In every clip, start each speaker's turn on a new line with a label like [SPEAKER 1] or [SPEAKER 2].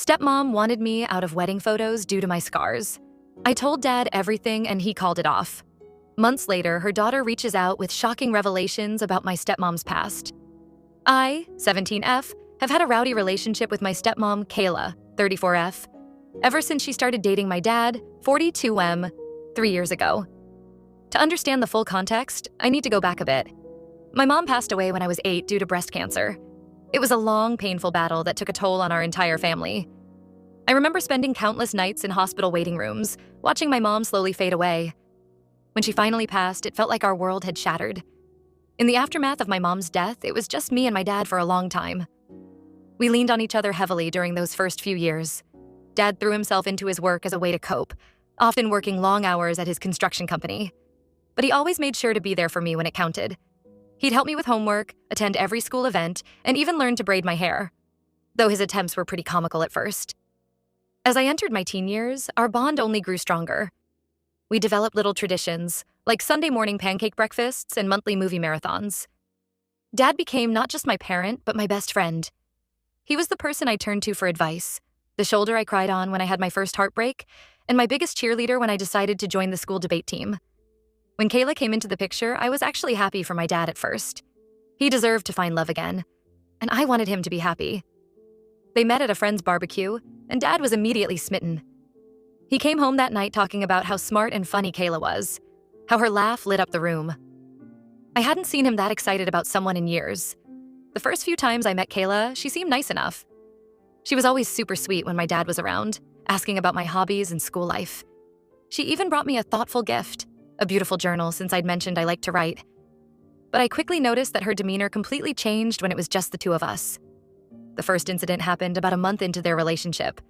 [SPEAKER 1] Stepmom wanted me out of wedding photos due to my scars. I told Dad everything and he called it off. Months later, her daughter reaches out with shocking revelations about my stepmom's past. I, 17F, have had a rowdy relationship with my stepmom, Kayla, 34F, ever since she started dating my dad, 42M, 3 years ago. To understand the full context, I need to go back a bit. My mom passed away when I was 8 due to breast cancer. It was a long, painful battle that took a toll on our entire family. I remember spending countless nights in hospital waiting rooms, watching my mom slowly fade away. When she finally passed, it felt like our world had shattered. In the aftermath of my mom's death, it was just me and my dad for a long time. We leaned on each other heavily during those first few years. Dad threw himself into his work as a way to cope, often working long hours at his construction company. But he always made sure to be there for me when it counted. He'd help me with homework, attend every school event, and even learn to braid my hair, though his attempts were pretty comical at first. As I entered my teen years, our bond only grew stronger. We developed little traditions, like Sunday morning pancake breakfasts and monthly movie marathons. Dad became not just my parent, but my best friend. He was the person I turned to for advice, the shoulder I cried on when I had my first heartbreak, and my biggest cheerleader when I decided to join the school debate team. When Kayla came into the picture, I was actually happy for my dad at first. He deserved to find love again, and I wanted him to be happy. They met at a friend's barbecue, and Dad was immediately smitten. He came home that night talking about how smart and funny Kayla was, how her laugh lit up the room. I hadn't seen him that excited about someone in years. The first few times I met Kayla, she seemed nice enough. She was always super sweet when my dad was around, asking about my hobbies and school life. She even brought me a thoughtful gift, a beautiful journal since I'd mentioned I liked to write. But I quickly noticed that her demeanor completely changed when it was just the two of us. The first incident happened about a month into their relationship.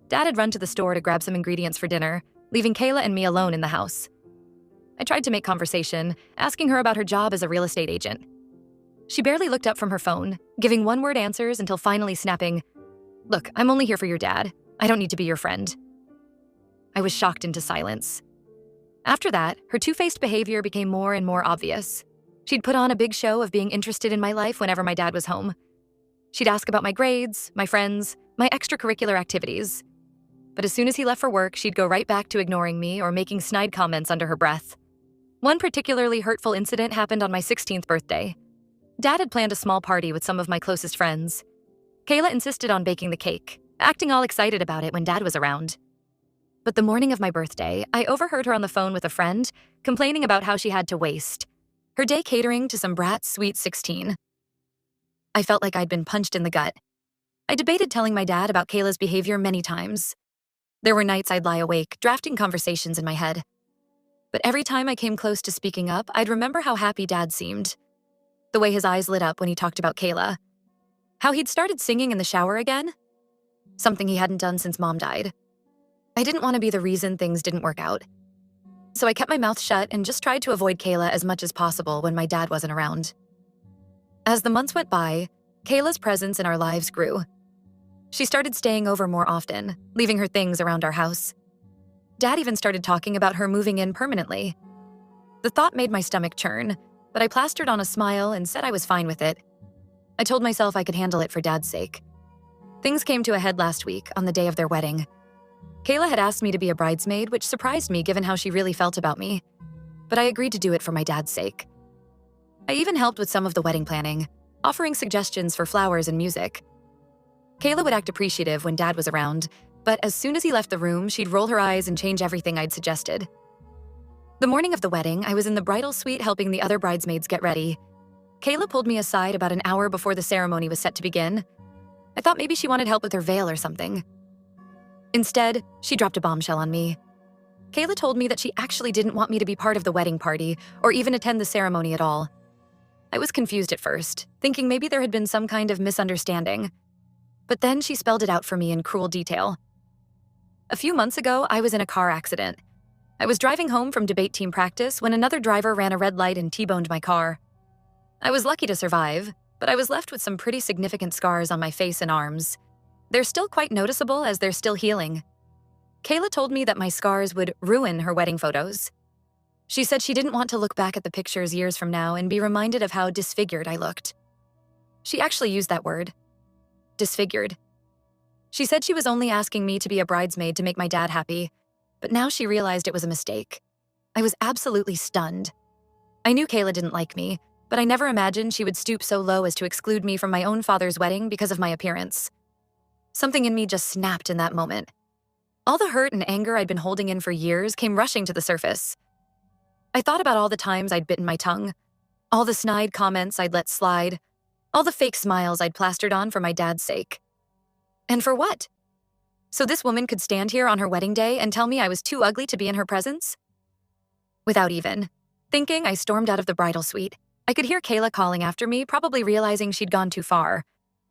[SPEAKER 1] Dad had run to the store to grab some ingredients for dinner, leaving Kayla and me alone in the house. I tried to make conversation, asking her about her job as a real estate agent. She barely looked up from her phone, giving one-word answers until finally snapping, "Look, I'm only here for your dad. I don't need to be your friend." I was shocked into silence. After that, her two-faced behavior became more and more obvious. She'd put on a big show of being interested in my life whenever my dad was home. She'd ask about my grades, my friends, my extracurricular activities. But as soon as he left for work, she'd go right back to ignoring me or making snide comments under her breath. One particularly hurtful incident happened on my 16th birthday. Dad had planned a small party with some of my closest friends. Kayla insisted on baking the cake, acting all excited about it when Dad was around. But the morning of my birthday, I overheard her on the phone with a friend, complaining about how she had to waste her day catering to some brat's sweet 16. I felt like I'd been punched in the gut. I debated telling my dad about Kayla's behavior many times. There were nights I'd lie awake, drafting conversations in my head. But every time I came close to speaking up, I'd remember how happy Dad seemed. The way his eyes lit up when he talked about Kayla. How he'd started singing in the shower again. Something he hadn't done since Mom died. I didn't want to be the reason things didn't work out. So I kept my mouth shut and just tried to avoid Kayla as much as possible when my dad wasn't around. As the months went by, Kayla's presence in our lives grew. She started staying over more often, leaving her things around our house. Dad even started talking about her moving in permanently. The thought made my stomach churn, but I plastered on a smile and said I was fine with it. I told myself I could handle it for Dad's sake. Things came to a head last week, on the day of their wedding. Kayla had asked me to be a bridesmaid, which surprised me given how she really felt about me. But I agreed to do it for my dad's sake. I even helped with some of the wedding planning, offering suggestions for flowers and music. Kayla would act appreciative when Dad was around, but as soon as he left the room, she'd roll her eyes and change everything I'd suggested. The morning of the wedding, I was in the bridal suite helping the other bridesmaids get ready. Kayla pulled me aside about an hour before the ceremony was set to begin. I thought maybe she wanted help with her veil or something. Instead, she dropped a bombshell on me. Kayla told me that she actually didn't want me to be part of the wedding party or even attend the ceremony at all. I was confused at first, thinking maybe there had been some kind of misunderstanding. But then she spelled it out for me in cruel detail. A few months ago, I was in a car accident. I was driving home from debate team practice when another driver ran a red light and T-boned my car. I was lucky to survive, but I was left with some pretty significant scars on my face and arms. They're still quite noticeable as they're still healing. Kayla told me that my scars would ruin her wedding photos. She said she didn't want to look back at the pictures years from now and be reminded of how disfigured I looked. She actually used that word. Disfigured. She said she was only asking me to be a bridesmaid to make my dad happy, but now she realized it was a mistake. I was absolutely stunned. I knew Kayla didn't like me, but I never imagined she would stoop so low as to exclude me from my own father's wedding because of my appearance. Something in me just snapped in that moment. All the hurt and anger I'd been holding in for years came rushing to the surface. I thought about all the times I'd bitten my tongue, all the snide comments I'd let slide, all the fake smiles I'd plastered on for my dad's sake. And for what? So this woman could stand here on her wedding day and tell me I was too ugly to be in her presence? Without even thinking, I stormed out of the bridal suite. I could hear Kayla calling after me, probably realizing she'd gone too far.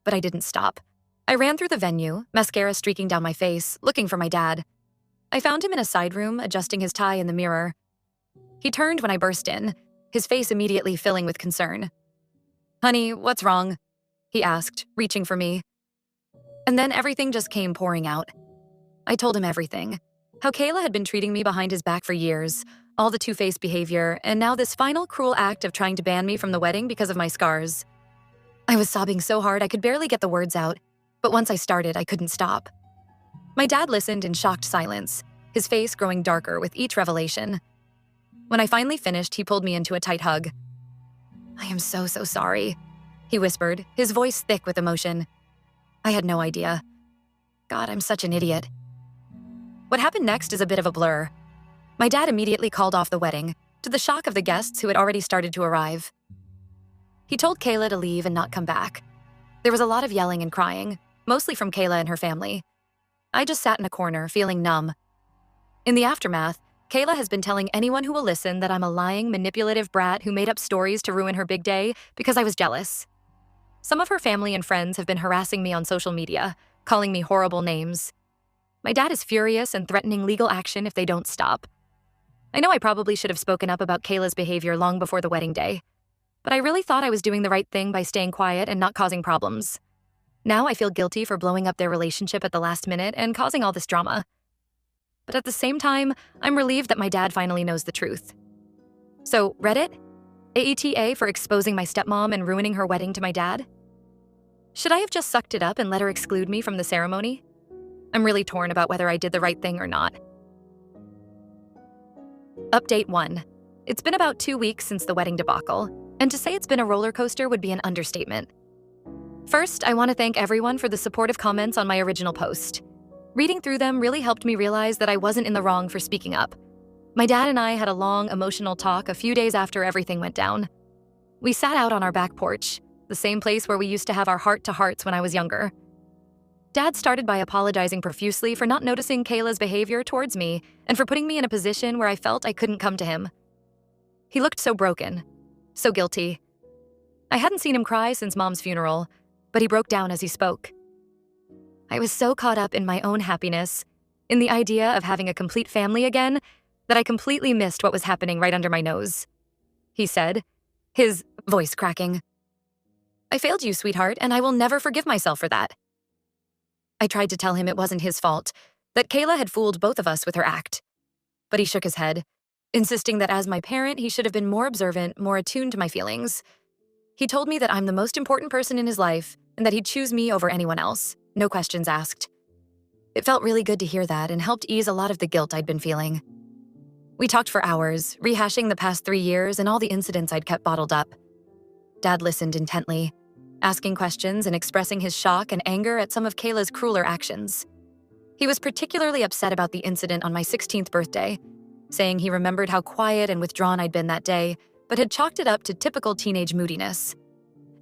[SPEAKER 1] But I didn't stop. I ran through the venue, mascara streaking down my face, looking for my dad. I found him in a side room, adjusting his tie in the mirror. He turned when I burst in, his face immediately filling with concern. "Honey, what's wrong?" he asked, reaching for me. And then everything just came pouring out. I told him everything. How Kayla had been treating me behind his back for years, all the two-faced behavior, and now this final cruel act of trying to ban me from the wedding because of my scars. I was sobbing so hard I could barely get the words out, but once I started, I couldn't stop. My dad listened in shocked silence, his face growing darker with each revelation. When I finally finished, he pulled me into a tight hug. "I am so sorry," he whispered, his voice thick with emotion. I had no idea. God, I'm such an idiot. What happened next is a bit of a blur. My dad immediately called off the wedding, to the shock of the guests who had already started to arrive. He told Kayla to leave and not come back. There was a lot of yelling and crying, mostly from Kayla and her family. I just sat in a corner, feeling numb. In the aftermath, Kayla has been telling anyone who will listen that I'm a lying, manipulative brat who made up stories to ruin her big day because I was jealous. Some of her family and friends have been harassing me on social media, calling me horrible names. My dad is furious and threatening legal action if they don't stop. I know I probably should have spoken up about Kayla's behavior long before the wedding day, but I really thought I was doing the right thing by staying quiet and not causing problems. Now I feel guilty for blowing up their relationship at the last minute and causing all this drama. But at the same time, I'm relieved that my dad finally knows the truth. So, Reddit? AETA for exposing my stepmom and ruining her wedding to my dad? Should I have just sucked it up and let her exclude me from the ceremony? I'm really torn about whether I did the right thing or not. Update 1. It's been about 2 weeks since the wedding debacle, and to say it's been a roller coaster would be an understatement. First, I want to thank everyone for the supportive comments on my original post. Reading through them really helped me realize that I wasn't in the wrong for speaking up. My dad and I had a long, emotional talk a few days after everything went down. We sat out on our back porch, the same place where we used to have our heart-to-hearts when I was younger. Dad started by apologizing profusely for not noticing Kayla's behavior towards me and for putting me in a position where I felt I couldn't come to him. He looked so broken, so guilty. I hadn't seen him cry since Mom's funeral, but he broke down as he spoke. I was so caught up in my own happiness, in the idea of having a complete family again, that I completely missed what was happening right under my nose. He said, his voice cracking. "I failed you, sweetheart, and I will never forgive myself for that." I tried to tell him it wasn't his fault, that Kayla had fooled both of us with her act. But he shook his head, insisting that as my parent, he should have been more observant, more attuned to my feelings. He told me that I'm the most important person in his life and that he'd choose me over anyone else, no questions asked. It felt really good to hear that and helped ease a lot of the guilt I'd been feeling. We talked for hours, rehashing the past 3 years and all the incidents I'd kept bottled up. Dad listened intently, asking questions and expressing his shock and anger at some of Kayla's crueler actions. He was particularly upset about the incident on my 16th birthday, saying he remembered how quiet and withdrawn I'd been that day, but had chalked it up to typical teenage moodiness.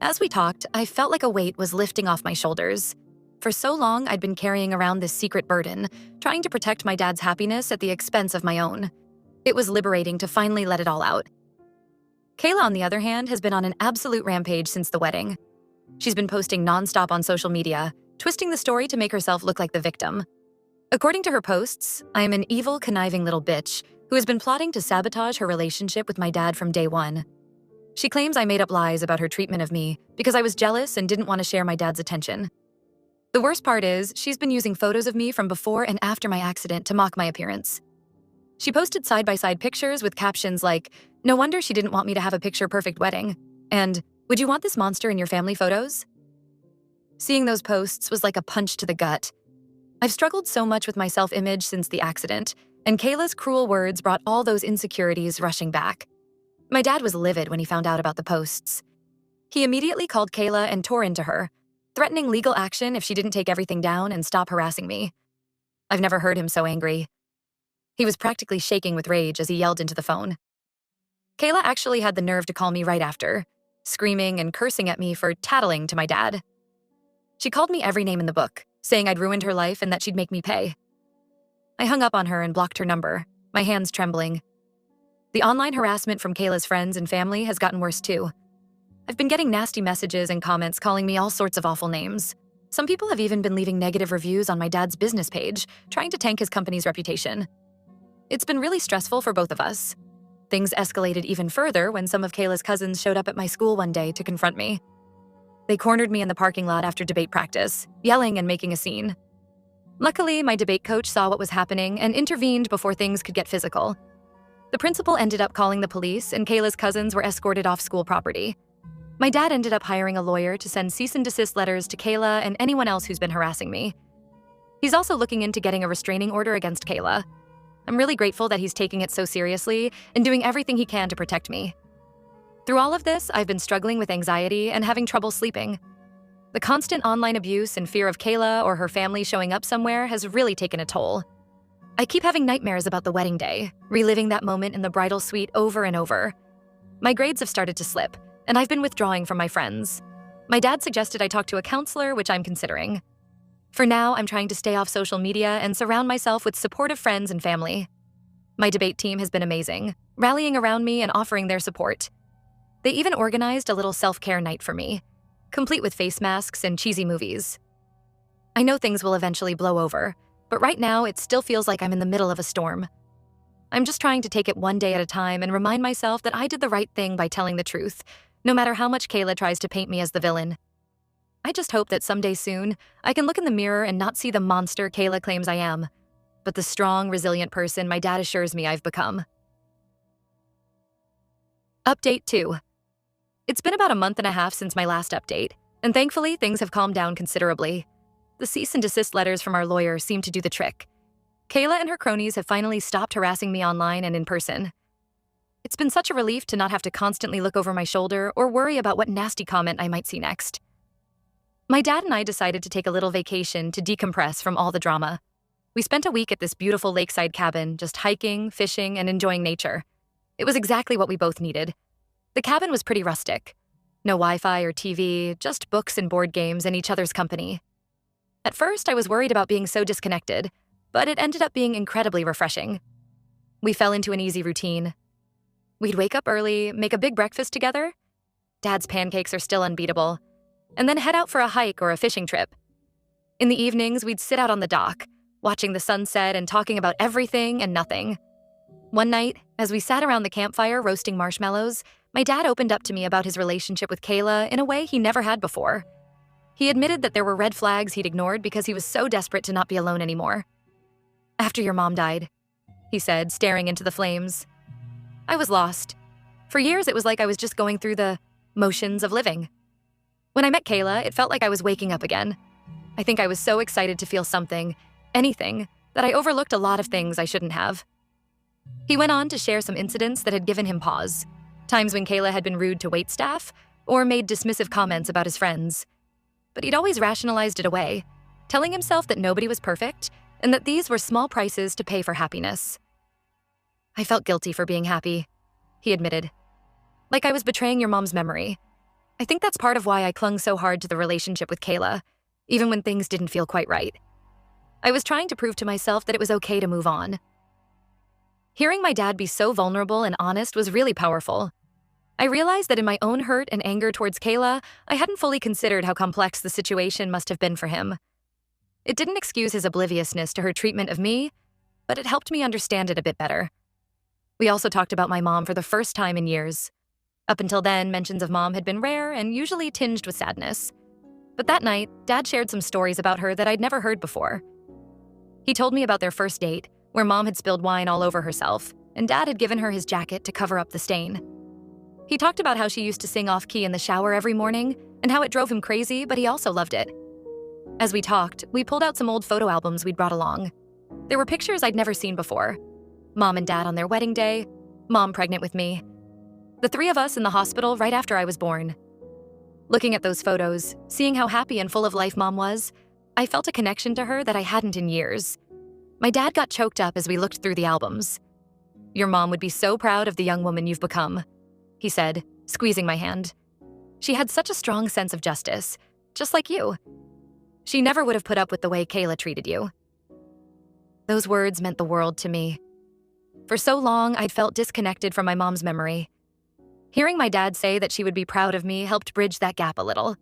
[SPEAKER 1] As we talked, I felt like a weight was lifting off my shoulders. For so long, I'd been carrying around this secret burden, trying to protect my dad's happiness at the expense of my own. It was liberating to finally let it all out. Kayla, on the other hand, has been on an absolute rampage since the wedding. She's been posting nonstop on social media, twisting the story to make herself look like the victim. According to her posts, I am an evil, conniving little bitch who has been plotting to sabotage her relationship with my dad from day one. She claims I made up lies about her treatment of me because I was jealous and didn't want to share my dad's attention. The worst part is, she's been using photos of me from before and after my accident to mock my appearance. She posted side-by-side pictures with captions like, "No wonder she didn't want me to have a picture-perfect wedding," and "Would you want this monster in your family photos?" Seeing those posts was like a punch to the gut, I've struggled so much with my self-image since the accident, and Kayla's cruel words brought all those insecurities rushing back. My dad was livid when he found out about the posts. He immediately called Kayla and tore into her, threatening legal action if she didn't take everything down and stop harassing me. I've never heard him so angry. He was practically shaking with rage as he yelled into the phone. Kayla actually had the nerve to call me right after, screaming and cursing at me for tattling to my dad. She called me every name in the book, saying I'd ruined her life and that she'd make me pay. I hung up on her and blocked her number, my hands trembling. The online harassment from Kayla's friends and family has gotten worse too. I've been getting nasty messages and comments calling me all sorts of awful names. Some people have even been leaving negative reviews on my dad's business page, trying to tank his company's reputation. It's been really stressful for both of us. Things escalated even further when some of Kayla's cousins showed up at my school one day to confront me. They cornered me in the parking lot after debate practice, yelling and making a scene. Luckily, my debate coach saw what was happening and intervened before things could get physical. The principal ended up calling the police, and Kayla's cousins were escorted off school property. My dad ended up hiring a lawyer to send cease and desist letters to Kayla and anyone else who's been harassing me. He's also looking into getting a restraining order against Kayla. I'm really grateful that he's taking it so seriously and doing everything he can to protect me. Through all of this, I've been struggling with anxiety and having trouble sleeping. The constant online abuse and fear of Kayla or her family showing up somewhere has really taken a toll. I keep having nightmares about the wedding day, reliving that moment in the bridal suite over and over. My grades have started to slip, and I've been withdrawing from my friends. My dad suggested I talk to a counselor, which I'm considering. For now, I'm trying to stay off social media and surround myself with supportive friends and family. My debate team has been amazing, rallying around me and offering their support. They even organized a little self-care night for me, complete with face masks and cheesy movies. I know things will eventually blow over, but right now it still feels like I'm in the middle of a storm. I'm just trying to take it one day at a time and remind myself that I did the right thing by telling the truth, no matter how much Kayla tries to paint me as the villain. I just hope that someday soon, I can look in the mirror and not see the monster Kayla claims I am, but the strong, resilient person my dad assures me I've become. Update 2. It's been about a month and a half since my last update, and thankfully things have calmed down considerably. The cease and desist letters from our lawyer seem to do the trick. Kayla and her cronies have finally stopped harassing me online and in person. It's been such a relief to not have to constantly look over my shoulder or worry about what nasty comment I might see next. My dad and I decided to take a little vacation to decompress from all the drama. We spent a week at this beautiful lakeside cabin, just hiking, fishing, and enjoying nature. It was exactly what we both needed. The cabin was pretty rustic. No Wi-Fi or TV, just books and board games and each other's company. At first, I was worried about being so disconnected, but it ended up being incredibly refreshing. We fell into an easy routine. We'd wake up early, make a big breakfast together. Dad's pancakes are still unbeatable. And then head out for a hike or a fishing trip. In the evenings, we'd sit out on the dock, watching the sunset and talking about everything and nothing. One night, as we sat around the campfire roasting marshmallows, my dad opened up to me about his relationship with Kayla in a way he never had before. He admitted that there were red flags he'd ignored because he was so desperate to not be alone anymore. "After your mom died," he said, staring into the flames. I was lost. For years, it was like I was just going through the motions of living. When I met Kayla, it felt like I was waking up again. I think I was so excited to feel something, anything, that I overlooked a lot of things I shouldn't have. He went on to share some incidents that had given him pause, times when Kayla had been rude to waitstaff or made dismissive comments about his friends. But he'd always rationalized it away, telling himself that nobody was perfect and that these were small prices to pay for happiness. "I felt guilty for being happy," he admitted. "Like I was betraying your mom's memory. I think that's part of why I clung so hard to the relationship with Kayla, even when things didn't feel quite right. I was trying to prove to myself that it was okay to move on." Hearing my dad be so vulnerable and honest was really powerful. I realized that in my own hurt and anger towards Kayla, I hadn't fully considered how complex the situation must have been for him. It didn't excuse his obliviousness to her treatment of me, but it helped me understand it a bit better. We also talked about my mom for the first time in years. Up until then, mentions of mom had been rare and usually tinged with sadness. But that night, Dad shared some stories about her that I'd never heard before. He told me about their first date, where mom had spilled wine all over herself, and Dad had given her his jacket to cover up the stain. He talked about how she used to sing off-key in the shower every morning, and how it drove him crazy, but he also loved it. As we talked, we pulled out some old photo albums we'd brought along. There were pictures I'd never seen before. Mom and Dad on their wedding day, Mom pregnant with me. The three of us in the hospital right after I was born. Looking at those photos, seeing how happy and full of life Mom was, I felt a connection to her that I hadn't in years. My dad got choked up as we looked through the albums. "Your mom would be so proud of the young woman you've become," he said, squeezing my hand. "She had such a strong sense of justice, just like you. She never would have put up with the way Kayla treated you." Those words meant the world to me. For so long, I'd felt disconnected from my mom's memory. Hearing my dad say that she would be proud of me helped bridge that gap a little.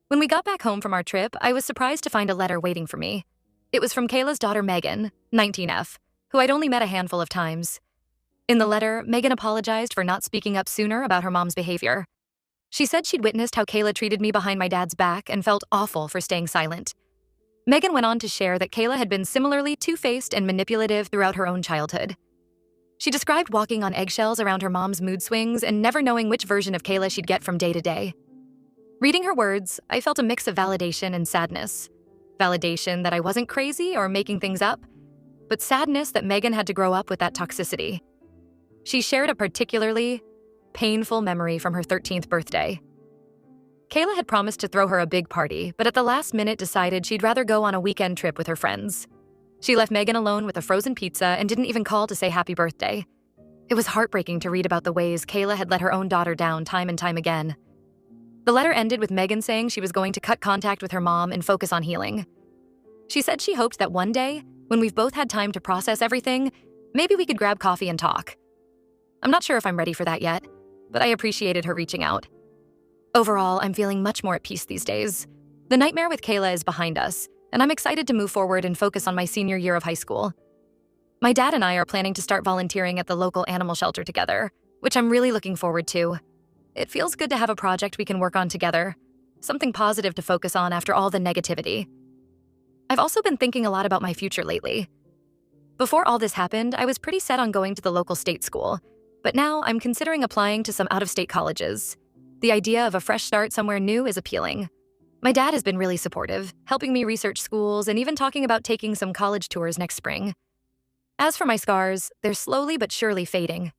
[SPEAKER 1] When we got back home from our trip, I was surprised to find a letter waiting for me. It was from Kayla's daughter Megan, 19F, who I'd only met a handful of times. In the letter, Megan apologized for not speaking up sooner about her mom's behavior. She said she'd witnessed how Kayla treated me behind my dad's back and felt awful for staying silent. Megan went on to share that Kayla had been similarly two-faced and manipulative throughout her own childhood. She described walking on eggshells around her mom's mood swings and never knowing which version of Kayla she'd get from day to day. Reading her words, I felt a mix of validation and sadness. Validation that I wasn't crazy or making things up, but sadness that Megan had to grow up with that toxicity. She shared a particularly painful memory from her 13th birthday. Kayla had promised to throw her a big party, but at the last minute decided she'd rather go on a weekend trip with her friends. She left Megan alone with a frozen pizza and didn't even call to say happy birthday. It was heartbreaking to read about the ways Kayla had let her own daughter down time and time again. The letter ended with Megan saying she was going to cut contact with her mom and focus on healing. She said she hoped that one day, when we've both had time to process everything, maybe we could grab coffee and talk. I'm not sure if I'm ready for that yet, but I appreciated her reaching out. Overall, I'm feeling much more at peace these days. The nightmare with Kayla is behind us, and I'm excited to move forward and focus on my senior year of high school. My dad and I are planning to start volunteering at the local animal shelter together, which I'm really looking forward to. It feels good to have a project we can work on together, something positive to focus on after all the negativity. I've also been thinking a lot about my future lately. Before all this happened, I was pretty set on going to the local state school, but now I'm considering applying to some out-of-state colleges. The idea of a fresh start somewhere new is appealing. My dad has been really supportive, helping me research schools and even talking about taking some college tours next spring. As for my scars, they're slowly but surely fading.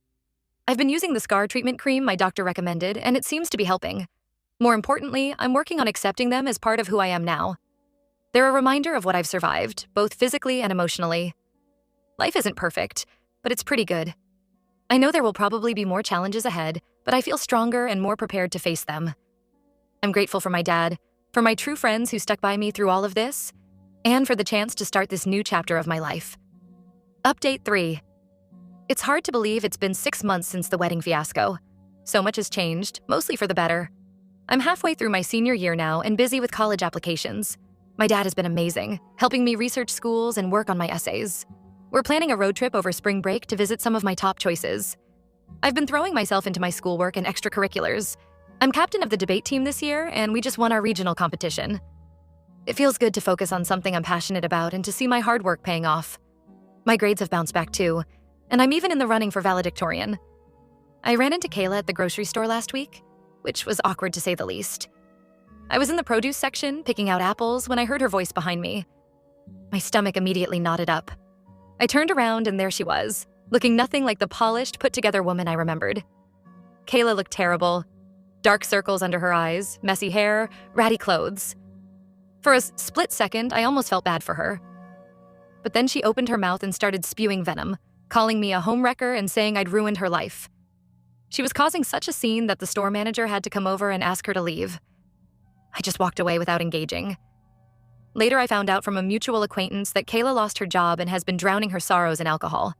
[SPEAKER 1] I've been using the scar treatment cream my doctor recommended, and it seems to be helping. More importantly, I'm working on accepting them as part of who I am now. They're a reminder of what I've survived, both physically and emotionally. Life isn't perfect, but it's pretty good. I know there will probably be more challenges ahead, but I feel stronger and more prepared to face them. I'm grateful for my dad, for my true friends who stuck by me through all of this, and for the chance to start this new chapter of my life. Update 3. It's hard to believe it's been 6 months since the wedding fiasco. So much has changed, mostly for the better. I'm halfway through my senior year now and busy with college applications. My dad has been amazing, helping me research schools and work on my essays. We're planning a road trip over spring break to visit some of my top choices. I've been throwing myself into my schoolwork and extracurriculars. I'm captain of the debate team this year, and we just won our regional competition. It feels good to focus on something I'm passionate about and to see my hard work paying off. My grades have bounced back too, and I'm even in the running for valedictorian. I ran into Kayla at the grocery store last week, which was awkward to say the least. I was in the produce section picking out apples when I heard her voice behind me. My stomach immediately knotted up. I turned around and there she was, looking nothing like the polished, put-together woman I remembered. Kayla looked terrible. Dark circles under her eyes, messy hair, ratty clothes. For a split second, I almost felt bad for her. But then she opened her mouth and started spewing venom, calling me a homewrecker and saying I'd ruined her life. She was causing such a scene that the store manager had to come over and ask her to leave. I just walked away without engaging. Later, I found out from a mutual acquaintance that Kayla lost her job and has been drowning her sorrows in alcohol.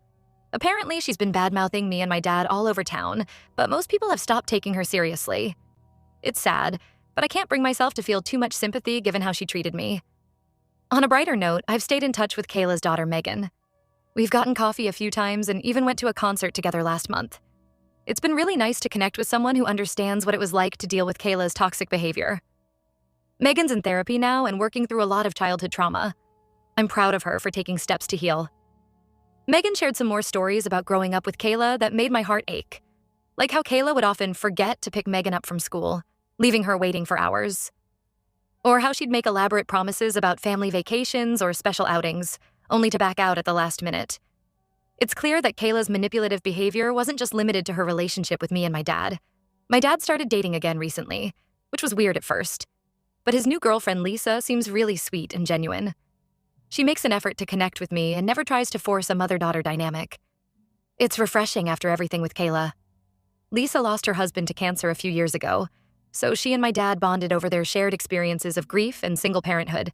[SPEAKER 1] Apparently, she's been bad-mouthing me and my dad all over town, but most people have stopped taking her seriously. It's sad, but I can't bring myself to feel too much sympathy given how she treated me. On a brighter note, I've stayed in touch with Kayla's daughter, Megan. We've gotten coffee a few times and even went to a concert together last month. It's been really nice to connect with someone who understands what it was like to deal with Kayla's toxic behavior. Megan's in therapy now and working through a lot of childhood trauma. I'm proud of her for taking steps to heal. Megan shared some more stories about growing up with Kayla that made my heart ache. Like how Kayla would often forget to pick Megan up from school, leaving her waiting for hours. or how she'd make elaborate promises about family vacations or special outings, only to back out at the last minute. It's clear that Kayla's manipulative behavior wasn't just limited to her relationship with me and my dad. My dad started dating again recently, which was weird at first. But his new girlfriend, Lisa, seems really sweet and genuine. She makes an effort to connect with me and never tries to force a mother-daughter dynamic. It's refreshing after everything with Kayla. Lisa lost her husband to cancer a few years ago, so she and my dad bonded over their shared experiences of grief and single parenthood.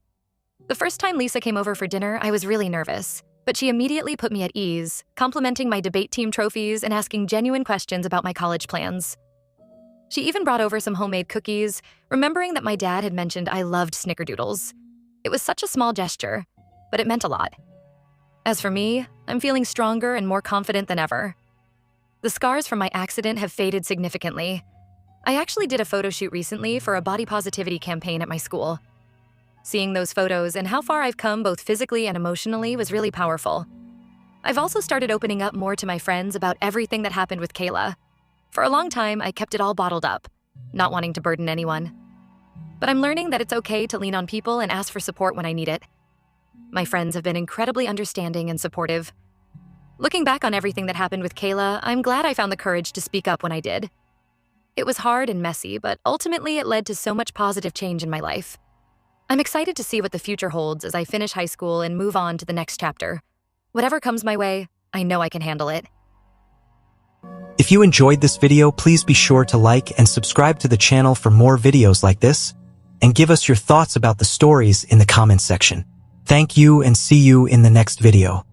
[SPEAKER 1] The first time Lisa came over for dinner, I was really nervous, but she immediately put me at ease, complimenting my debate team trophies and asking genuine questions about my college plans. She even brought over some homemade cookies, remembering that my dad had mentioned I loved snickerdoodles. It was such a small gesture, but it meant a lot. As for me, I'm feeling stronger and more confident than ever. The scars from my accident have faded significantly. I actually did a photo shoot recently for a body positivity campaign at my school. Seeing those photos and how far I've come both physically and emotionally was really powerful. I've also started opening up more to my friends about everything that happened with Kayla. For a long time, I kept it all bottled up, not wanting to burden anyone. But I'm learning that it's okay to lean on people and ask for support when I need it. My friends have been incredibly understanding and supportive. Looking back on everything that happened with Kayla, I'm glad I found the courage to speak up when I did. It was hard and messy, but ultimately it led to so much positive change in my life. I'm excited to see what the future holds as I finish high school and move on to the next chapter. Whatever comes my way, I know I can handle it.
[SPEAKER 2] If you enjoyed this video, please be sure to like and subscribe to the channel for more videos like this, and give us your thoughts about the stories in the comments section. Thank you and see you in the next video.